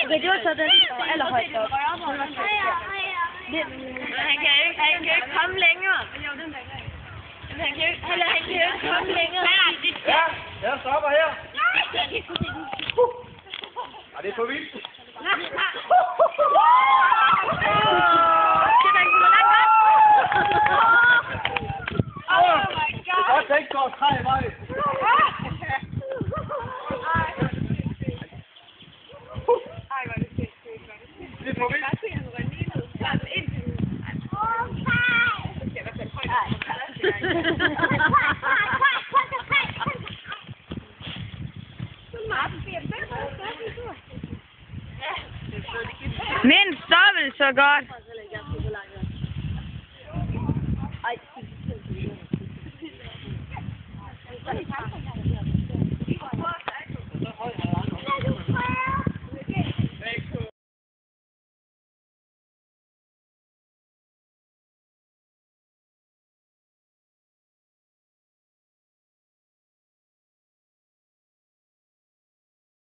Okay, det var så den allerhøjst op. Han kan ikke komme længere. Han kan ikke komme længere. Ja, jeg stopper her. Er det for vildt? Jeg tænkte godt 3 vej. Det er for vildt. Mindst dobbelt så godt. Ej.